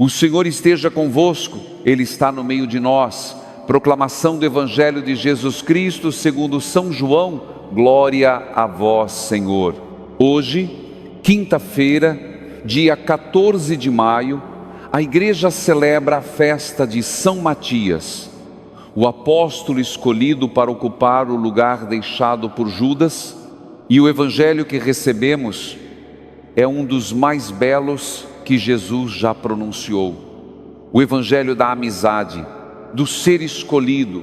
O Senhor esteja convosco, Ele está no meio de nós. Proclamação do Evangelho de Jesus Cristo segundo São João. Glória a vós, Senhor. Hoje, quinta-feira, dia 14 de maio, a igreja celebra a festa de São Matias, o apóstolo escolhido para ocupar o lugar deixado por Judas, e o evangelho que recebemos é um dos mais belos que Jesus já pronunciou. O evangelho da amizade, do ser escolhido,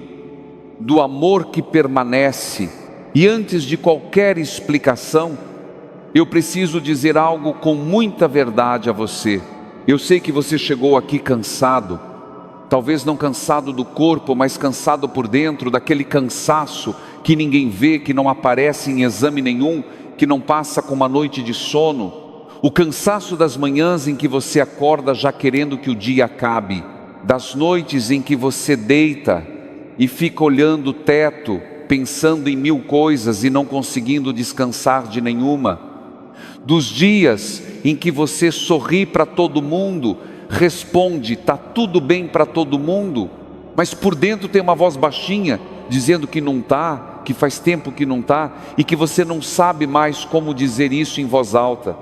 do amor que permanece. E antes de qualquer explicação, eu preciso dizer algo com muita verdade a você. Eu sei que você chegou aqui cansado, talvez não cansado do corpo, mas cansado por dentro, daquele cansaço que ninguém vê, que não aparece em exame nenhum, que não passa com uma noite de sono. O cansaço das manhãs em que você acorda já querendo que o dia acabe, das noites em que você deita e fica olhando o teto, pensando em mil coisas e não conseguindo descansar de nenhuma, dos dias em que você sorri para todo mundo, responde, está tudo bem para todo mundo, mas por dentro tem uma voz baixinha, dizendo que não está, que faz tempo que não está, e que você não sabe mais como dizer isso em voz alta.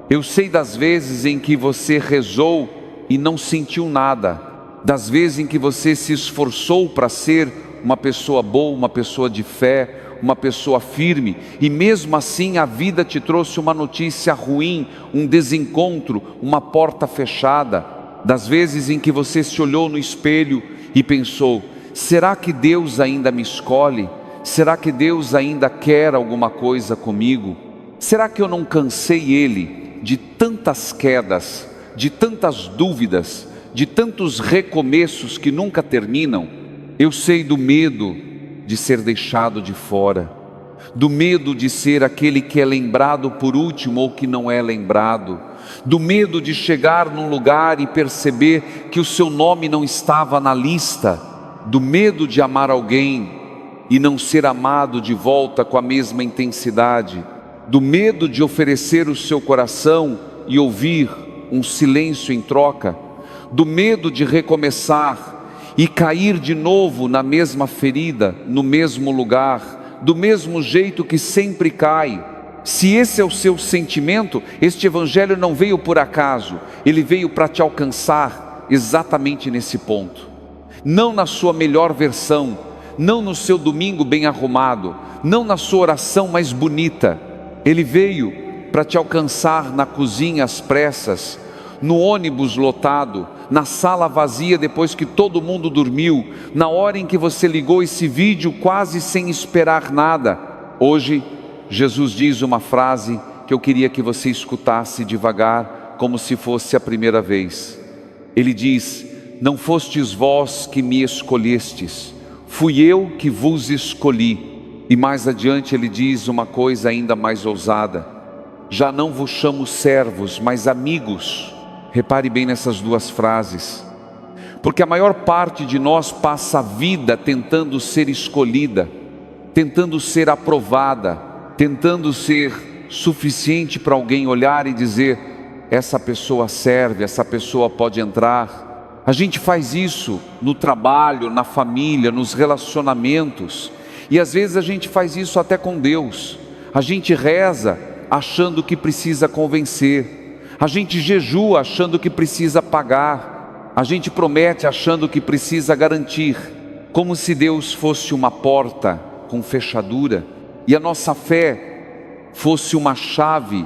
Eu sei das vezes em que você rezou e não sentiu nada, das vezes em que você se esforçou para ser uma pessoa boa, uma pessoa de fé, uma pessoa firme, e mesmo assim a vida te trouxe uma notícia ruim, um desencontro, uma porta fechada. Das vezes em que você se olhou no espelho e pensou: será que Deus ainda me escolhe? Será que Deus ainda quer alguma coisa comigo? Será que eu não cansei Ele de tantas quedas, de tantas dúvidas, de tantos recomeços que nunca terminam? Eu sei do medo de ser deixado de fora, do medo de ser aquele que é lembrado por último ou que não é lembrado, do medo de chegar num lugar e perceber que o seu nome não estava na lista, do medo de amar alguém e não ser amado de volta com a mesma intensidade, do medo de oferecer o seu coração e ouvir um silêncio em troca, do medo de recomeçar e cair de novo na mesma ferida, no mesmo lugar, do mesmo jeito que sempre cai. Se esse é o seu sentimento, este evangelho não veio por acaso, ele veio para te alcançar exatamente nesse ponto. Não na sua melhor versão, não no seu domingo bem arrumado, não na sua oração mais bonita. Ele veio para te alcançar na cozinha às pressas, no ônibus lotado, na sala vazia depois que todo mundo dormiu, na hora em que você ligou esse vídeo quase sem esperar nada. Hoje, Jesus diz uma frase que eu queria que você escutasse devagar, como se fosse a primeira vez. Ele diz: não fostes vós que me escolhestes, fui eu que vos escolhi. E mais adiante ele diz uma coisa ainda mais ousada: já não vos chamo servos, mas amigos. Repare bem nessas duas frases, porque a maior parte de nós passa a vida tentando ser escolhida, tentando ser aprovada, tentando ser suficiente para alguém olhar e dizer: essa pessoa serve, essa pessoa pode entrar. A gente faz isso no trabalho, na família, nos relacionamentos, e às vezes a gente faz isso até com Deus. A gente reza achando que precisa convencer, a gente jejua achando que precisa pagar, a gente promete achando que precisa garantir, como se Deus fosse uma porta com fechadura e a nossa fé fosse uma chave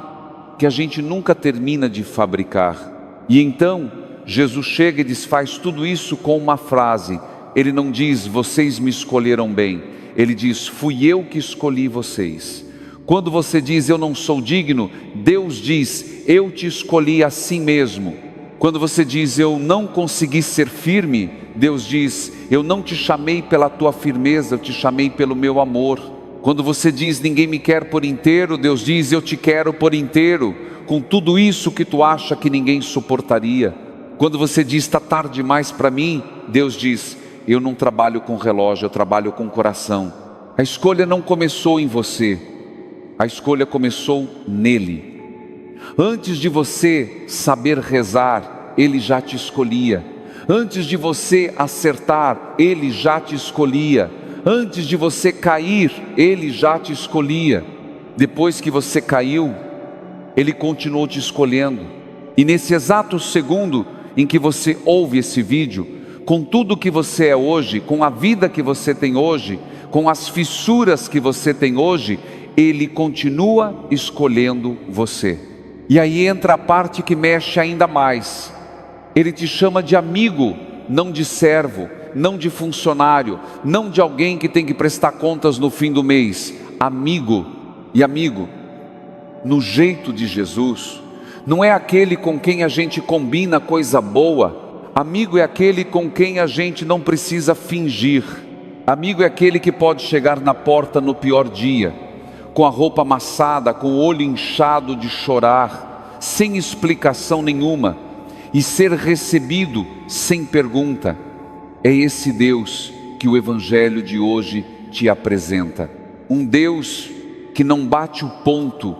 que a gente nunca termina de fabricar. E então Jesus chega e desfaz tudo isso com uma frase. Ele não diz: vocês me escolheram bem, ele diz: fui eu que escolhi vocês. Quando você diz: eu não sou digno, Deus diz: eu te escolhi assim mesmo. Quando você diz: eu não consegui ser firme, Deus diz: eu não te chamei pela tua firmeza, eu te chamei pelo meu amor. Quando você diz: ninguém me quer por inteiro, Deus diz: eu te quero por inteiro, com tudo isso que tu acha que ninguém suportaria. Quando você diz: está tarde demais para mim, Deus diz: eu não trabalho com relógio, eu trabalho com coração. A escolha não começou em você, a escolha começou nele. Antes de você saber rezar, Ele já te escolhia. Antes de você acertar, Ele já te escolhia. Antes de você cair, Ele já te escolhia. Depois que você caiu, Ele continuou te escolhendo. E nesse exato segundo em que você ouve esse vídeo, com tudo que você é hoje, com a vida que você tem hoje, com as fissuras que você tem hoje, Ele continua escolhendo você. E aí entra a parte que mexe ainda mais. Ele te chama de amigo, não de servo, não de funcionário, não de alguém que tem que prestar contas no fim do mês. Amigo. E amigo, no jeito de Jesus, não é aquele com quem a gente combina coisa boa. Amigo é aquele com quem a gente não precisa fingir. Amigo é aquele que pode chegar na porta no pior dia, com a roupa amassada, com o olho inchado de chorar, sem explicação nenhuma, e ser recebido sem pergunta. É esse Deus que o Evangelho de hoje te apresenta. Um Deus que não bate o ponto.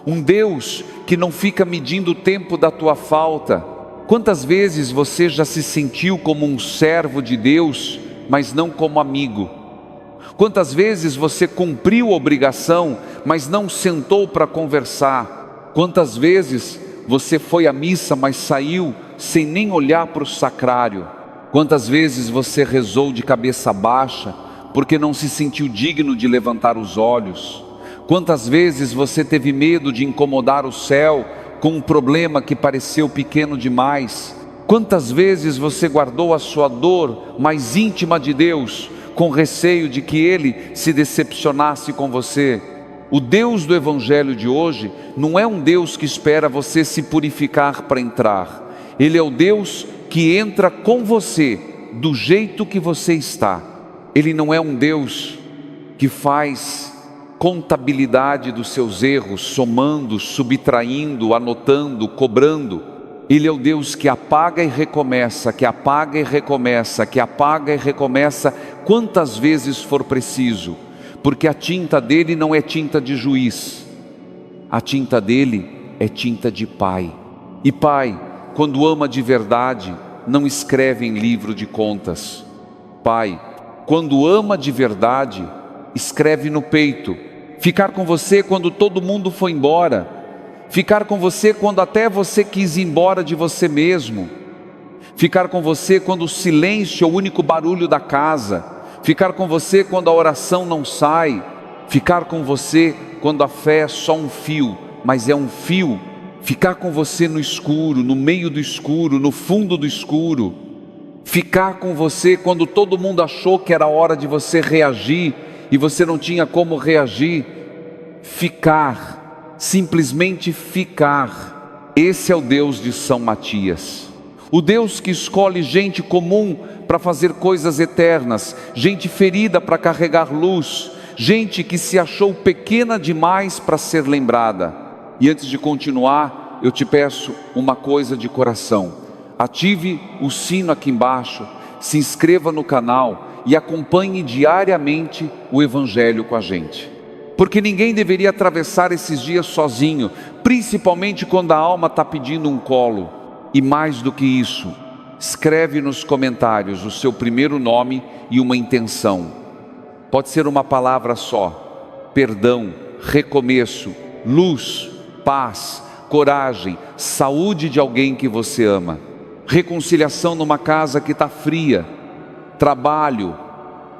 Um Deus que não fica medindo o tempo da tua falta. Quantas vezes você já se sentiu como um servo de Deus, mas não como amigo? Quantas vezes você cumpriu a obrigação, mas não sentou para conversar? Quantas vezes você foi à missa, mas saiu sem nem olhar para o sacrário? Quantas vezes você rezou de cabeça baixa, porque não se sentiu digno de levantar os olhos? Quantas vezes você teve medo de incomodar o céu com um problema que pareceu pequeno demais? Quantas vezes você guardou a sua dor mais íntima de Deus, com receio de que Ele se decepcionasse com você? O Deus do Evangelho de hoje não é um Deus que espera você se purificar para entrar. Ele é o Deus que entra com você, do jeito que você está. Ele não é um Deus que faz contabilidade dos seus erros, somando, subtraindo, anotando, cobrando. Ele é o Deus que apaga e recomeça, que apaga e recomeça, que apaga e recomeça, quantas vezes for preciso. Porque a tinta dele não é tinta de juiz, a tinta dele é tinta de pai. E pai, quando ama de verdade, não escreve em livro de contas. Pai, quando ama de verdade, escreve no peito. Ficar com você quando todo mundo foi embora. Ficar com você quando até você quis ir embora de você mesmo. Ficar com você quando o silêncio é o único barulho da casa. Ficar com você quando a oração não sai. Ficar com você quando a fé é só um fio, mas é um fio. Ficar com você no escuro, no meio do escuro, no fundo do escuro. Ficar com você quando todo mundo achou que era hora de você reagir e você não tinha como reagir. Ficar, simplesmente ficar. Esse é o Deus de São Matias. O Deus que escolhe gente comum para fazer coisas eternas, gente ferida para carregar luz, gente que se achou pequena demais para ser lembrada. E antes de continuar, eu te peço uma coisa de coração: ative o sino aqui embaixo, se inscreva no canal e acompanhe diariamente o Evangelho com a gente. Porque ninguém deveria atravessar esses dias sozinho, principalmente quando a alma está pedindo um colo. E mais do que isso, escreve nos comentários o seu primeiro nome e uma intenção. Pode ser uma palavra só: perdão, recomeço, luz, paz, coragem, saúde de alguém que você ama, reconciliação numa casa que está fria, trabalho,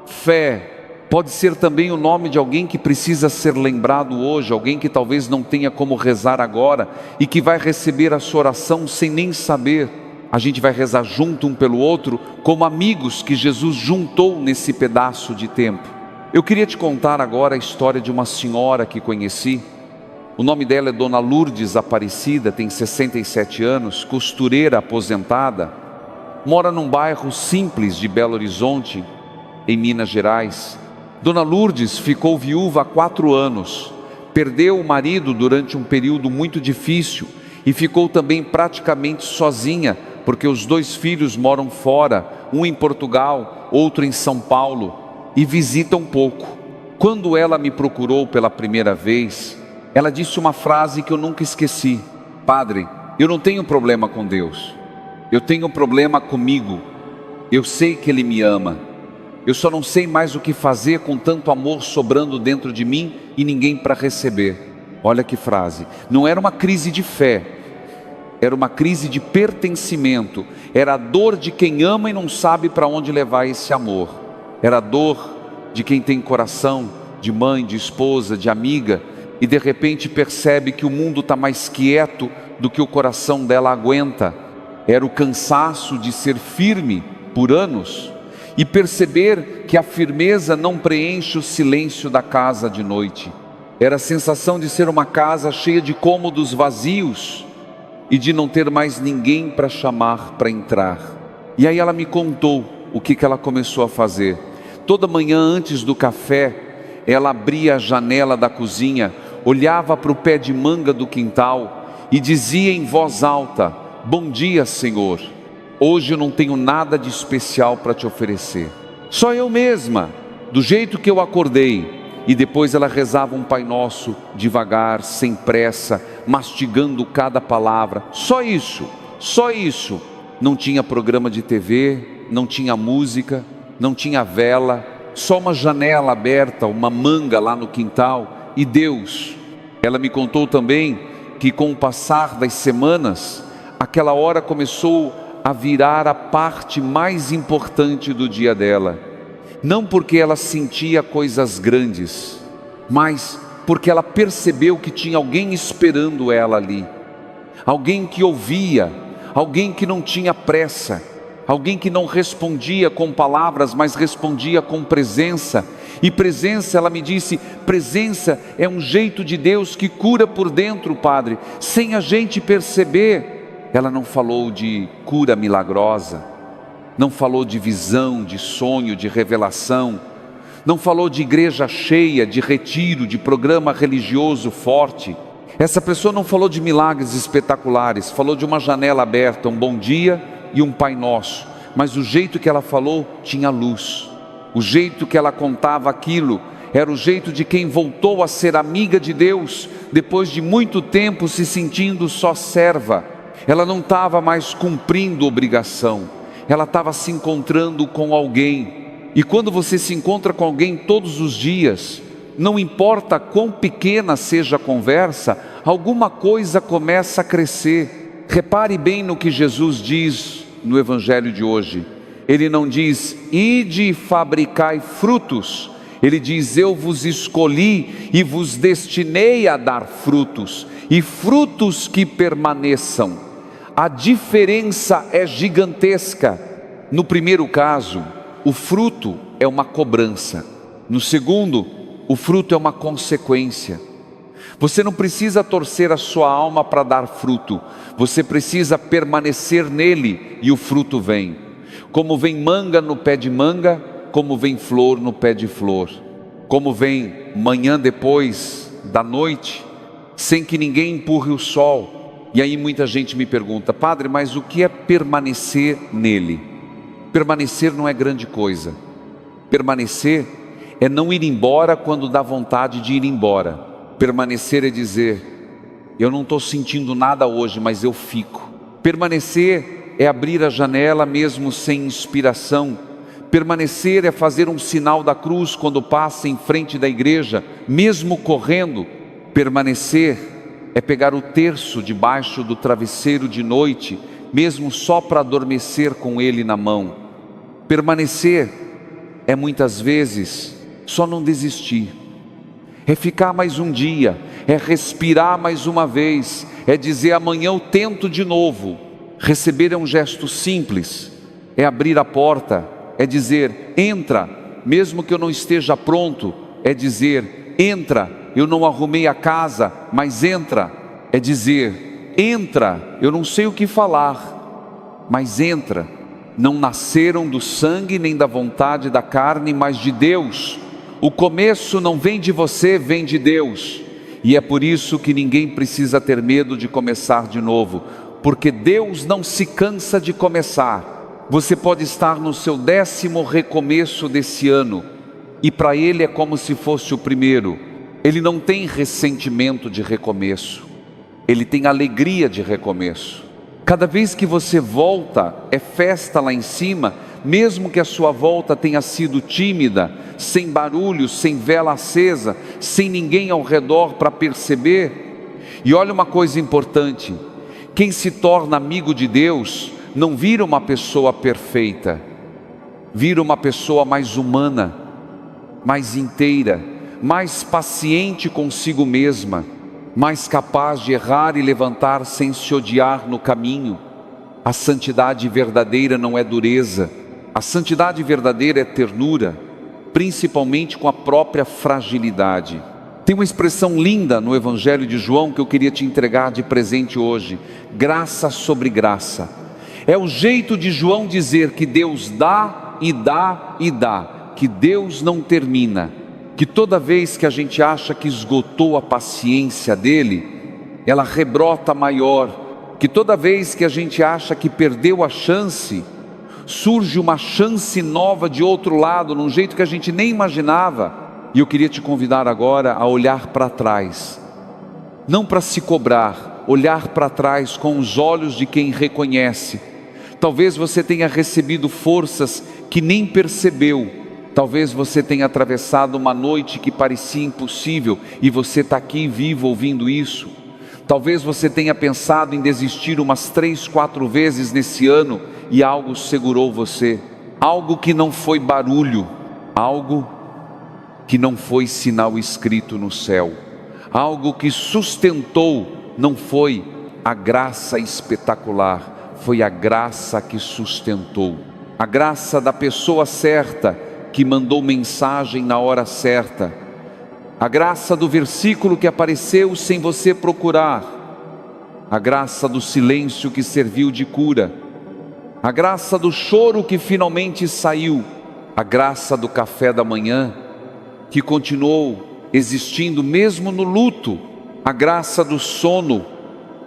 fé. Pode ser também o nome de alguém que precisa ser lembrado hoje, alguém que talvez não tenha como rezar agora e que vai receber a sua oração sem nem saber. A gente vai rezar junto um pelo outro, como amigos que Jesus juntou nesse pedaço de tempo. Eu queria te contar agora a história de uma senhora que conheci. O nome dela é Dona Lourdes Aparecida, tem 67 anos, costureira aposentada, mora num bairro simples de Belo Horizonte, em Minas Gerais. Dona Lourdes ficou viúva há 4 anos, perdeu o marido durante um período muito difícil e ficou também praticamente sozinha, porque os 2 filhos moram fora, um em Portugal, outro em São Paulo, e visitam pouco. Quando ela me procurou pela primeira vez, ela disse uma frase que eu nunca esqueci: Padre, eu não tenho problema com Deus, Eu tenho um problema comigo. Eu sei que Ele me ama. Eu só não sei mais o que fazer com tanto amor sobrando dentro de mim e ninguém para receber. Olha que frase. Não era uma crise de fé. Era uma crise de pertencimento. Era a dor de quem ama e não sabe para onde levar esse amor. Era a dor de quem tem coração, de mãe, de esposa, de amiga, e de repente percebe que o mundo está mais quieto do que o coração dela aguenta. Era o cansaço de ser firme por anos e perceber que a firmeza não preenche o silêncio da casa de noite. Era a sensação de ser uma casa cheia de cômodos vazios e de não ter mais ninguém para chamar para entrar. E aí ela me contou o que ela começou a fazer. Toda manhã antes do café, ela abria a janela da cozinha, olhava para o pé de manga do quintal e dizia em voz alta: bom dia, Senhor. Hoje eu não tenho nada de especial para te oferecer. Só eu mesma, do jeito que eu acordei. E depois ela rezava um Pai Nosso, devagar, sem pressa, mastigando cada palavra. Só isso, só isso. Não tinha programa de TV, não tinha música, não tinha vela, só uma janela aberta, uma manga lá no quintal e Deus. Ela me contou também que com o passar das semanas, aquela hora começou a virar a parte mais importante do dia dela. Não porque ela sentia coisas grandes, mas porque ela percebeu que tinha alguém esperando ela ali. Alguém que ouvia, alguém que não tinha pressa, alguém que não respondia com palavras, mas respondia com presença. E presença, ela me disse, presença é um jeito de Deus que cura por dentro, Padre, sem a gente perceber. Ela não falou de cura milagrosa, não falou de visão, de sonho, de revelação, não falou de igreja cheia, de retiro, de programa religioso forte. Essa pessoa não falou de milagres espetaculares, falou de uma janela aberta, um bom dia e um Pai Nosso. Mas o jeito que ela falou tinha luz. O jeito que ela contava aquilo era o jeito de quem voltou a ser amiga de Deus, depois de muito tempo se sentindo só serva. Ela não estava mais cumprindo obrigação. Ela estava se encontrando com alguém. E quando você se encontra com alguém todos os dias, não importa quão pequena seja a conversa, alguma coisa começa a crescer. Repare bem no que Jesus diz no Evangelho de hoje. Ele não diz, ide e fabricai frutos. Ele diz, eu vos escolhi e vos destinei a dar frutos, e frutos que permaneçam. A diferença é gigantesca. No primeiro caso, o fruto é uma cobrança. No segundo, o fruto é uma consequência. Você não precisa torcer a sua alma para dar fruto. Você precisa permanecer nele e o fruto vem. Como vem manga no pé de manga, como vem flor no pé de flor. Como vem manhã depois da noite, sem que ninguém empurre o sol. E aí muita gente me pergunta, Padre, mas o que é permanecer nele? Permanecer não é grande coisa. Permanecer é não ir embora quando dá vontade de ir embora. Permanecer é dizer, eu não estou sentindo nada hoje, mas eu fico. Permanecer é abrir a janela mesmo sem inspiração. Permanecer é fazer um sinal da cruz quando passa em frente da igreja, mesmo correndo. Permanecer é pegar o terço debaixo do travesseiro de noite, mesmo só para adormecer com ele na mão. Permanecer é muitas vezes só não desistir. É ficar mais um dia, é respirar mais uma vez, é dizer amanhã eu tento de novo. Receber é um gesto simples, é abrir a porta, é dizer entra, mesmo que eu não esteja pronto, é dizer entra, eu não arrumei a casa, mas entra, é dizer entra, eu não sei o que falar, mas entra. Não nasceram do sangue nem da vontade da carne, mas de Deus. O começo não vem de você, vem de Deus. E é por isso que ninguém precisa ter medo de começar de novo, porque Deus não se cansa de começar. Você pode estar no seu 10º recomeço desse ano, e para Ele é como se fosse o primeiro. Ele não tem ressentimento de recomeço, Ele tem alegria de recomeço. Cada vez que você volta, é festa lá em cima, mesmo que a sua volta tenha sido tímida, sem barulho, sem vela acesa, sem ninguém ao redor para perceber. E olha uma coisa importante: quem se torna amigo de Deus não vira uma pessoa perfeita, vira uma pessoa mais humana, mais inteira, mais paciente consigo mesma, mais capaz de errar e levantar sem se odiar no caminho. A santidade verdadeira não é dureza, a santidade verdadeira é ternura, principalmente com a própria fragilidade. Tem uma expressão linda no Evangelho de João que eu queria te entregar de presente hoje: graça sobre graça. É o jeito de João dizer que Deus dá e dá e dá, que Deus não termina, que toda vez que a gente acha que esgotou a paciência dele, ela rebrota maior, que toda vez que a gente acha que perdeu a chance, surge uma chance nova de outro lado, num jeito que a gente nem imaginava. E eu queria te convidar agora a olhar para trás, não para se cobrar, olhar para trás com os olhos de quem reconhece. Talvez você tenha recebido forças que nem percebeu, talvez você tenha atravessado uma noite que parecia impossível e você está aqui vivo ouvindo isso. Talvez você tenha pensado em desistir umas 3, 4 vezes nesse ano e algo segurou você, algo que não foi barulho, algo que não foi sinal escrito no céu, algo que sustentou, não foi a graça espetacular, foi a graça que sustentou, a graça da pessoa certa que mandou mensagem na hora certa, a graça do versículo que apareceu sem você procurar, a graça do silêncio que serviu de cura, a graça do choro que finalmente saiu, a graça do café da manhã que continuou existindo mesmo no luto, a graça do sono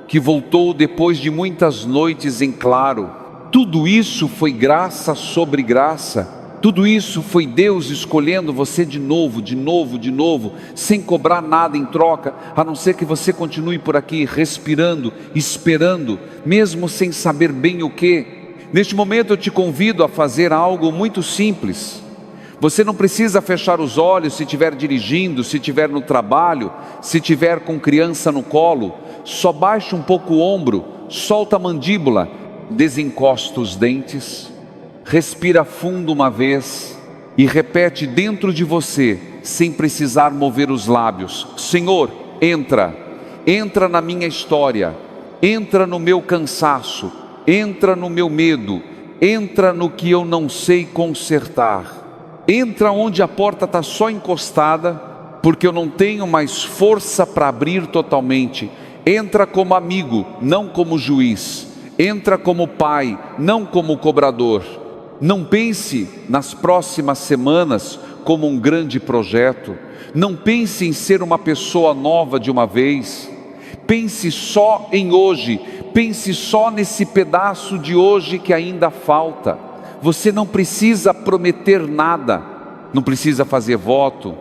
que voltou depois de muitas noites em claro. Tudo isso foi graça sobre graça, tudo isso foi Deus escolhendo você de novo, de novo, de novo, sem cobrar nada em troca, a não ser que você continue por aqui respirando, esperando, mesmo sem saber bem o que. Neste momento eu te convido a fazer algo muito simples. Você não precisa fechar os olhos se estiver dirigindo, se estiver no trabalho, se estiver com criança no colo. Só baixa um pouco o ombro, solta a mandíbula, desencosta os dentes, respira fundo uma vez e repete dentro de você, sem precisar mover os lábios: Senhor, entra na minha história, entra no meu cansaço, entra no meu medo, entra no que eu não sei consertar. Entra onde a porta está só encostada, porque eu não tenho mais força para abrir totalmente. Entra como amigo, não como juiz. Entra como pai, não como cobrador. Não pense nas próximas semanas como um grande projeto. Não pense em ser uma pessoa nova de uma vez. Pense só em hoje. Pense só nesse pedaço de hoje que ainda falta. Você não precisa prometer nada, não precisa fazer voto,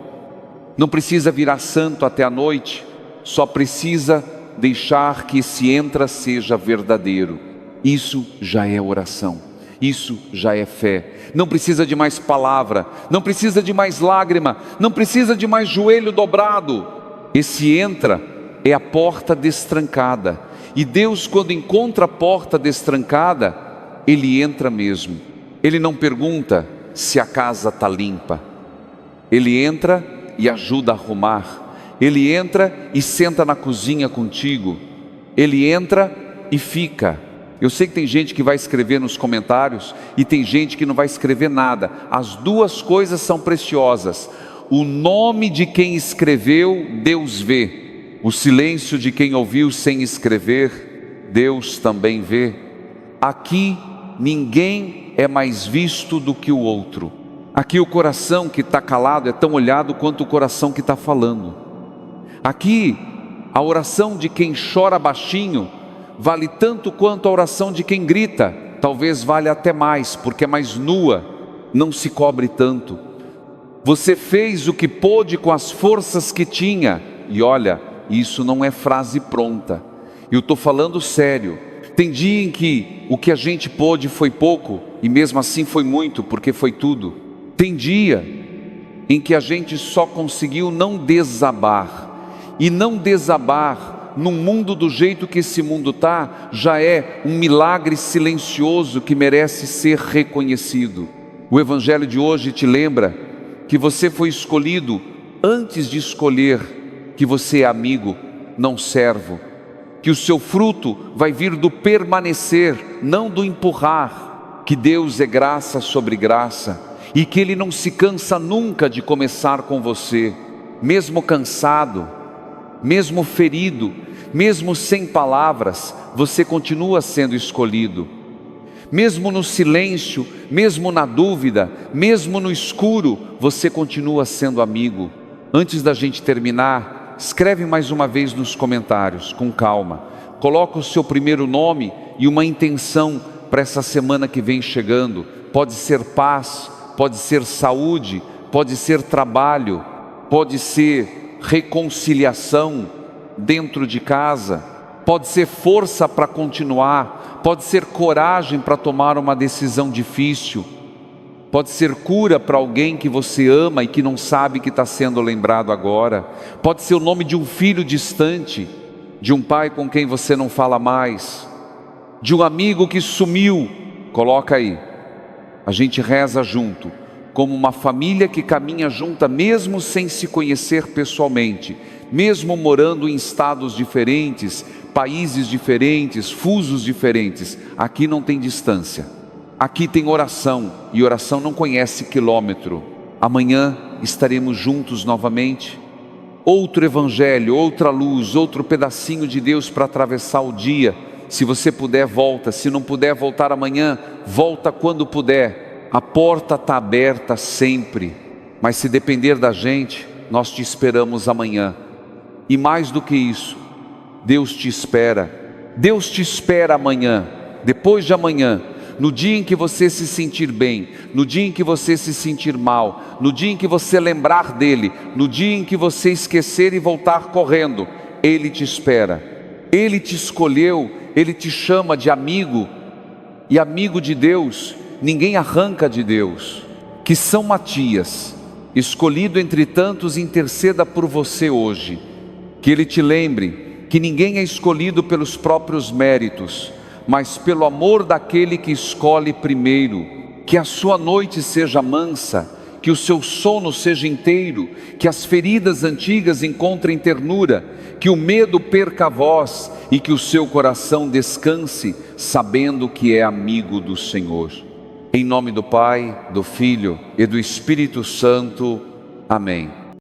não precisa virar santo até a noite, só precisa deixar que esse entra seja verdadeiro. Isso já é oração, isso já é fé. Não precisa de mais palavra, não precisa de mais lágrima, não precisa de mais joelho dobrado. Esse entra é a porta destrancada, e Deus, quando encontra a porta destrancada, Ele entra mesmo. Ele não pergunta se a casa está limpa, Ele entra e ajuda a arrumar, Ele entra e senta na cozinha contigo, Ele entra e fica. Eu sei que tem gente que vai escrever nos comentários e tem gente que não vai escrever nada. As duas coisas são preciosas. O nome de quem escreveu, Deus vê. O silêncio de quem ouviu sem escrever, Deus também vê. Aqui ninguém é mais visto do que o outro. Aqui o coração que está calado é tão olhado quanto o coração que está falando. Aqui a oração de quem chora baixinho vale tanto quanto a oração de quem grita. Talvez valha até mais, porque é mais nua, não se cobre tanto. Você fez o que pôde com as forças que tinha. E olha, isso não é frase pronta. Eu estou falando sério. Tem dia em que o que a gente pôde foi pouco, e mesmo assim foi muito, porque foi tudo. Tem dia em que a gente só conseguiu não desabar. E não desabar num mundo do jeito que esse mundo está, já é um milagre silencioso que merece ser reconhecido. O Evangelho de hoje te lembra que você foi escolhido antes de escolher que você é amigo, não servo. Que o seu fruto vai vir do permanecer, não do empurrar. Que Deus é graça sobre graça e que Ele não se cansa nunca de começar com você. Mesmo cansado, mesmo ferido, mesmo sem palavras, você continua sendo escolhido. Mesmo no silêncio, mesmo na dúvida, mesmo no escuro, você continua sendo amigo. Antes da gente terminar, escreve mais uma vez nos comentários, com calma. Coloca o seu primeiro nome e uma intenção para essa semana que vem chegando. Pode ser paz, pode ser saúde, pode ser trabalho, pode ser reconciliação dentro de casa, pode ser força para continuar, pode ser coragem para tomar uma decisão difícil, pode ser cura para alguém que você ama e que não sabe que está sendo lembrado agora, pode ser o nome de um filho distante, de um pai com quem você não fala mais, de um amigo que sumiu. Coloca aí, a gente reza junto, como uma família que caminha junta mesmo sem se conhecer pessoalmente, mesmo morando em estados diferentes, países diferentes, fusos diferentes. Aqui não tem distância, aqui tem oração, e oração não conhece quilômetro. Amanhã estaremos juntos novamente. Outro evangelho, outra luz, outro pedacinho de Deus para atravessar o dia. Se você puder, volta. Se não puder voltar amanhã, volta quando puder. A porta está aberta sempre. Mas se depender da gente, nós te esperamos amanhã. E mais do que isso, Deus te espera. Deus te espera amanhã, depois de amanhã, no dia em que você se sentir bem, no dia em que você se sentir mal, no dia em que você lembrar dele, no dia em que você esquecer e voltar correndo, Ele te espera. Ele te escolheu, Ele te chama de amigo, e amigo de Deus, ninguém arranca de Deus. Que São Matias, escolhido entre tantos, interceda por você hoje. Que ele te lembre que ninguém é escolhido pelos próprios méritos, mas pelo amor daquele que escolhe primeiro. Que a sua noite seja mansa, que o seu sono seja inteiro, que as feridas antigas encontrem ternura, que o medo perca a voz e que o seu coração descanse, sabendo que é amigo do Senhor. Em nome do Pai, do Filho e do Espírito Santo. Amém.